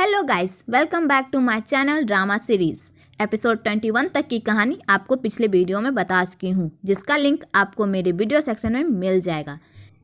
Hello guys, welcome back to my channel drama series. Episode 21 तक की कहानी आपको पिछले वीडियो में बता चुकी हूँ, जिसका लिंक आपको मेरे वीडियो सेक्शन में मिल जाएगा।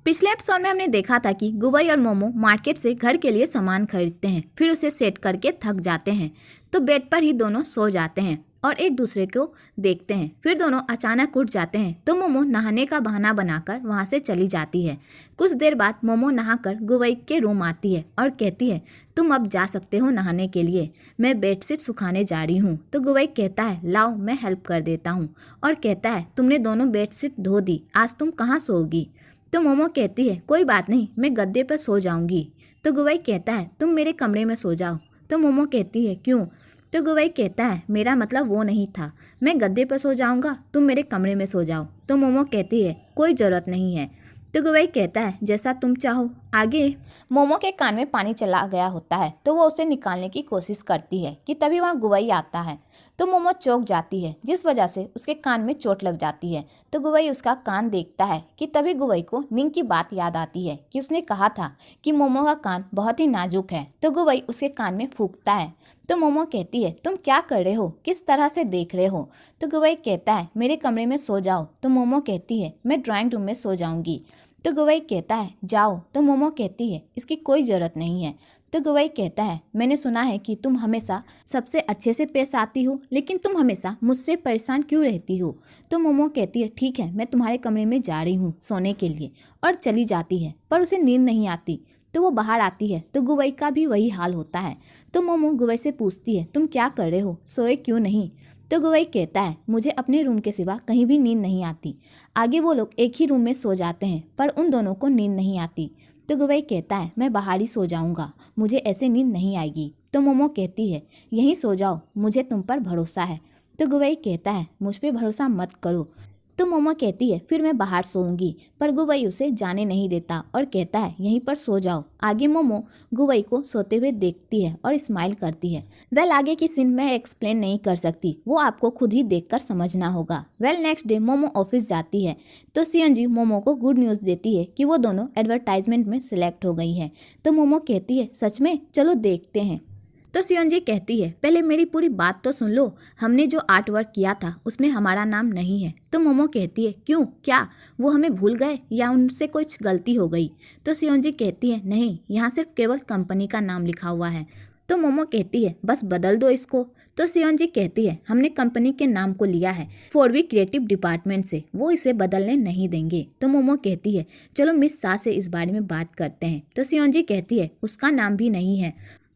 पिछले एपिसोड में हमने देखा था कि गुवई और मोमो मार्केट से घर के लिए सामान खरीदते हैं, फिर उसे सेट करके थक जाते हैं तो बेड पर ही दोनों सो जाते हैं और एक दूसरे को देखते हैं। फिर दोनों अचानक उठ जाते हैं तो मोमो नहाने का बहाना बनाकर वहाँ से चली जाती है। कुछ देर बाद मोमो नहाकर गुवई के रूम आती है और कहती है, तुम अब जा सकते हो नहाने के लिए, मैं बेडशीट सुखाने जा रही हूँ। तो गुवई कहता है, लाओ मैं हेल्प कर देता हूँ, और कहता है, तुमने दोनों बेडशीट धो दी, आज तुम कहाँ सोओगी। तो मोमो कहती है, कोई बात नहीं, मैं गद्दे पर सो जाऊँगी। तो गुवई कहता है, तुम मेरे कमरे में सो जाओ। तो मोमो कहती है, क्यों। तो गुवई कहता है, मेरा मतलब वो नहीं था, मैं गद्दे पर सो जाऊंगा, तुम मेरे कमरे में सो जाओ। तो मोमो कहती है, कोई ज़रूरत नहीं है। तो गुवई कहता है, जैसा तुम चाहो। आगे मोमो के कान में पानी चला गया होता है तो वो उसे निकालने की कोशिश करती है कि तभी वहाँ गुवई आता है। तो मोमो चौंक जाती है, जिस वजह से उसके कान में चोट लग जाती है। तो गुवई उसका कान देखता है कि तभी गुवई को निंग की बात याद आती है कि उसने कहा था कि मोमो का कान बहुत ही नाजुक है। तो गुवई उसके कान में फूंकता है। तो मोमो कहती है, तुम क्या कर रहे हो, किस तरह से देख रहे हो। तो गुवई कहता है, मेरे कमरे में सो जाओ। तो मोमो कहती है, मैं ड्राइंग रूम में सो जाऊंगी। तो गुवई कहता है, जाओ। तो मोमो कहती है, इसकी कोई ज़रूरत नहीं है। तो गुवई कहता है, मैंने सुना है कि तुम हमेशा सबसे अच्छे से पेश आती हो, लेकिन तुम हमेशा मुझसे परेशान क्यों रहती हो। तो मोमो कहती है, ठीक है, मैं तुम्हारे कमरे में जा रही हूँ सोने के लिए, और चली जाती है। पर उसे नींद नहीं आती तो वो बाहर आती है तो गुवई का भी वही हाल होता है। तो मोमो गुवई से पूछती है, तुम क्या कर रहे हो, सोए क्यों नहीं। तो गुवई कहता है, मुझे अपने रूम के सिवा कहीं भी नींद नहीं आती। आगे वो लोग एक ही रूम में सो जाते हैं पर उन दोनों को नींद नहीं आती। तो गुवई कहता है, मैं बाहर ही सो जाऊंगा, मुझे ऐसे नींद नहीं आएगी। तो मोमो कहती है, यहीं सो जाओ, मुझे तुम पर भरोसा है। तो गुवई कहता है, मुझ पर भरोसा मत करो। तो मोमो कहती है, फिर मैं बाहर सोऊंगी। पर गुवई उसे जाने नहीं देता और कहता है, यहीं पर सो जाओ। आगे मोमो गुवई को सोते हुए देखती है और स्माइल करती है। वेल, आगे की सीन मैं एक्सप्लेन नहीं कर सकती, वो आपको खुद ही देखकर समझना होगा। Well, next day momo office जाती है तो सीएनजी मोमो को गुड न्यूज़ देती है कि वो दोनों एडवर्टाइजमेंट में सिलेक्ट हो गई है। तो मोमो कहती है, सच में, चलो देखते हैं। तो सियोंजी कहती है, पहले मेरी पूरी बात तो सुन लो, हमने जो आर्ट वर्क किया था उसमें हमारा नाम नहीं है। तो मोमो कहती है, क्यों, क्या वो हमें भूल गए या उनसे कुछ गलती हो गई। तो सियोंजी कहती है, नहीं, यहाँ सिर्फ केवल कंपनी का नाम लिखा हुआ है। तो मोमो कहती है, बस बदल दो इसको। तो सियोंजी कहती है, हमने कंपनी के नाम को लिया है 4V क्रिएटिव डिपार्टमेंट से, वो इसे बदलने नहीं देंगे। तो मोमो कहती है, चलो मिस सा से इस बारे में बात करते हैं। तो सियोंजी कहती है, उसका नाम भी नहीं है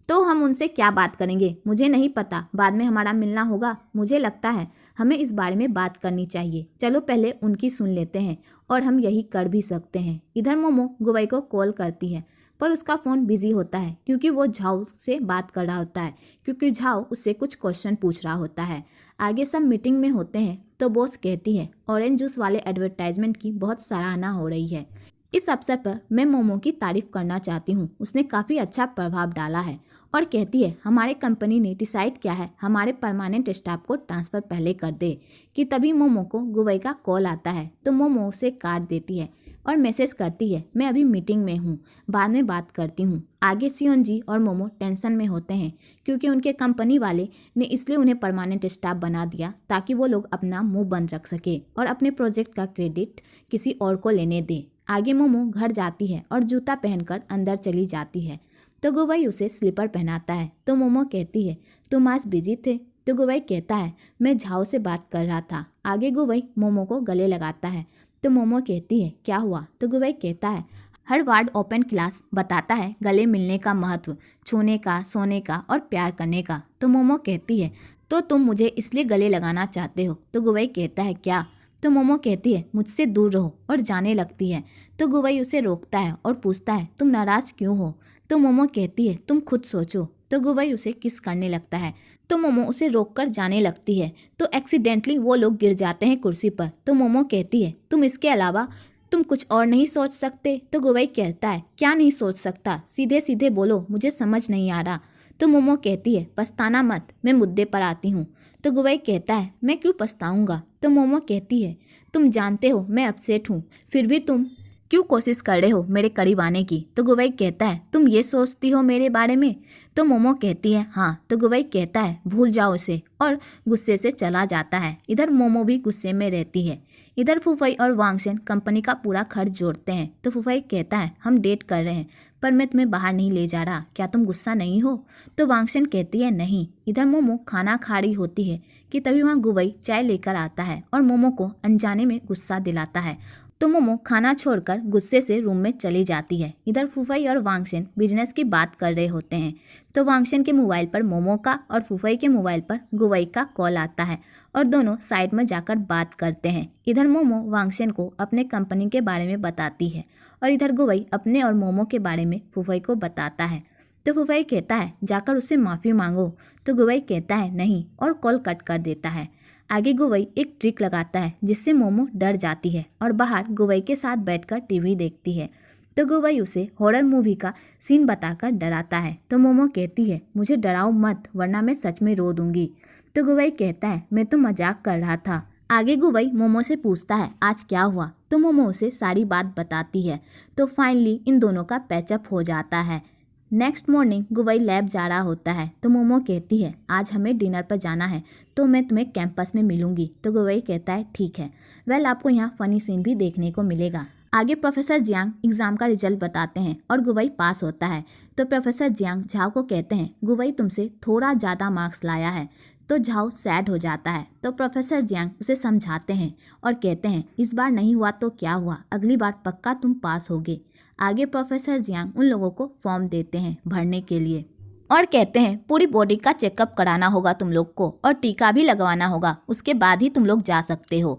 तो हम उनसे क्या बात करेंगे, मुझे नहीं पता, बाद में हमारा मिलना होगा, मुझे लगता है हमें इस बारे में बात करनी चाहिए, चलो पहले उनकी सुन लेते हैं, और हम यही कर भी सकते हैं। इधर मोमो गुवई को कॉल करती है पर उसका फ़ोन बिजी होता है क्योंकि वो झाओ से बात कर रहा होता है, क्योंकि झाओ उससे कुछ क्वेश्चन पूछ रहा होता है। आगे सब मीटिंग में होते हैं तो बॉस कहती है, ऑरेंज जूस वाले एडवर्टाइजमेंट की बहुत सराहना हो रही है। इस अवसर पर मैं मोमो की तारीफ करना चाहती हूँ, उसने काफ़ी अच्छा प्रभाव डाला है। और कहती है, हमारे कंपनी ने डिसाइड किया है हमारे परमानेंट स्टाफ को ट्रांसफ़र पहले कर दे। कि तभी मोमो को गुवई का कॉल आता है तो मोमो उसे काट देती है और मैसेज करती है, मैं अभी मीटिंग में हूँ, बाद में बात करती हूँ। आगे सियोंजी और मोमो टेंशन में होते हैं क्योंकि उनके कंपनी वाले ने इसलिए उन्हें परमानेंट स्टाफ बना दिया ताकि वो लोग अपना मुंह बंद रख सके और अपने प्रोजेक्ट का क्रेडिट किसी और को लेने दे। आगे मोमो घर जाती है और जूता पहनकर अंदर चली जाती है तो गुवई उसे स्लीपर पहनाता है। तो मोमो कहती है, तुम आज बिजी थे। तो गुवई कहता है, मैं झाओ से बात कर रहा था। आगे गुवई मोमो को गले लगाता है तो मोमो कहती है, क्या हुआ। तो गुवई कहता है, हर वार्ड ओपन क्लास बताता है गले मिलने का महत्व, छूने का, सोने का और प्यार करने का। तो मोमो कहती है, तो तुम मुझे इसलिए गले लगाना चाहते हो। तो गुवई कहता है, क्या। तो मोमो कहती है, मुझसे दूर रहो, और जाने लगती है। तो गुवई उसे रोकता है और पूछता है, तुम नाराज़ क्यों हो। तो मोमो कहती है, तुम खुद सोचो। तो गुवई उसे किस करने लगता है तो मोमो उसे रोककर जाने लगती है तो एक्सीडेंटली वो लोग गिर जाते हैं कुर्सी पर। तो मोमो कहती है, तुम इसके अलावा तुम कुछ और नहीं सोच सकते। तो गुवई कहता है, क्या नहीं सोच सकता, सीधे सीधे बोलो, मुझे समझ नहीं आ रहा। तो मोमो कहती है, पछताना मत, मैं मुद्दे पर आती हूँ। तो गुवई कहता है, मैं क्यों पछताऊँगा। तो मोमो कहती है, तुम जानते हो मैं अपसेट हूँ, फिर भी तुम क्यों कोशिश कर रहे हो मेरे करीब आने की? तो गुवई कहता है तुम ये सोचती हो मेरे बारे में? तो मोमो कहती है हाँ। तो गुवई कहता है भूल जाओ उसे, और गुस्से से चला जाता है। इधर मोमो भी गुस्से में रहती है। इधर फुफई और वांगशन कंपनी का पूरा खर्च जोड़ते हैं। तो फुफई कहता है हम डेट कर रहे हैं पर मैं तुम्हें बाहर नहीं ले जा रहा, क्या तुम गुस्सा नहीं हो? तो वांगशन कहती है नहीं। इधर मोमो खाना खा रही होती है कि तभी वहाँ गुवई चाय लेकर आता है और मोमो को अनजाने में गुस्सा दिलाता है। तो मोमो खाना छोड़कर गुस्से से रूम में चली जाती है। इधर फुफई और वांगशन बिजनेस की बात कर रहे होते हैं। तो वांगशन के मोबाइल पर मोमो का और फुफई के मोबाइल पर गुवई का कॉल आता है और दोनों साइड में जाकर बात करते हैं। इधर मोमो वांगशन को अपने कंपनी के बारे में बताती है और इधर गुवई अपने और मोमो के बारे में फुफई को बताता है। तो फुफई कहता है जाकर उससे माफ़ी मांगो। तो गुवई कहता है नहीं और कॉल कट कर देता है। आगे गुवई एक ट्रिक लगाता है जिससे मोमो डर जाती है और बाहर गुवई के साथ बैठकर टीवी देखती है। तो गुवई उसे हॉरर मूवी का सीन बताकर डराता है। तो मोमो कहती है मुझे डराओ मत वरना मैं सच में रो दूंगी। तो गुवई कहता है मैं तो मजाक कर रहा था। आगे गुवई मोमो से पूछता है आज क्या हुआ? तो मोमो उसे सारी बात बताती है। तो फाइनली इन दोनों का पैचअप हो जाता है। नेक्स्ट मॉर्निंग गुवई लैब जा रहा होता है। तो मोमो कहती है आज हमें डिनर पर जाना है तो मैं तुम्हें कैंपस में मिलूंगी। तो गुवई कहता है ठीक है। वेल आपको यहाँ फनी सीन भी देखने को मिलेगा। आगे प्रोफेसर जियांग एग्जाम का रिजल्ट बताते हैं और गुवई पास होता है। तो प्रोफेसर जियांग झाओ को कहते हैं गुवई तुमसे थोड़ा ज़्यादा मार्क्स लाया है। तो झाओ सैड हो जाता है। तो प्रोफेसर जियांग उसे समझाते हैं और कहते हैं इस बार नहीं हुआ तो क्या हुआ, अगली बार पक्का तुम पास होगे। आगे प्रोफेसर जियांग उन लोगों को फॉर्म देते हैं भरने के लिए और कहते हैं पूरी बॉडी का चेकअप कराना होगा तुम लोग को और टीका भी लगवाना होगा, उसके बाद ही तुम लोग जा सकते हो।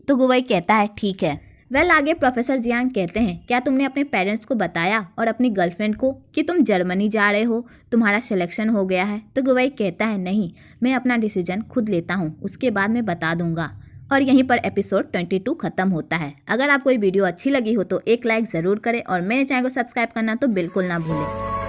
तो गुवई कहता है ठीक है। वेल आगे प्रोफेसर जियांग कहते हैं क्या तुमने अपने पेरेंट्स को बताया और अपनी गर्लफ्रेंड को कि तुम जर्मनी जा रहे हो, तुम्हारा सिलेक्शन हो गया है? तो गुवई कहता है नहीं, मैं अपना डिसीजन खुद लेता हूँ, उसके बाद मैं बता दूंगा। और यहीं पर एपिसोड 22 खत्म होता है। अगर आपको ये वीडियो अच्छी लगी हो तो एक लाइक ज़रूर करें और मेरे चैनल को सब्सक्राइब करना तो बिल्कुल ना भूलें।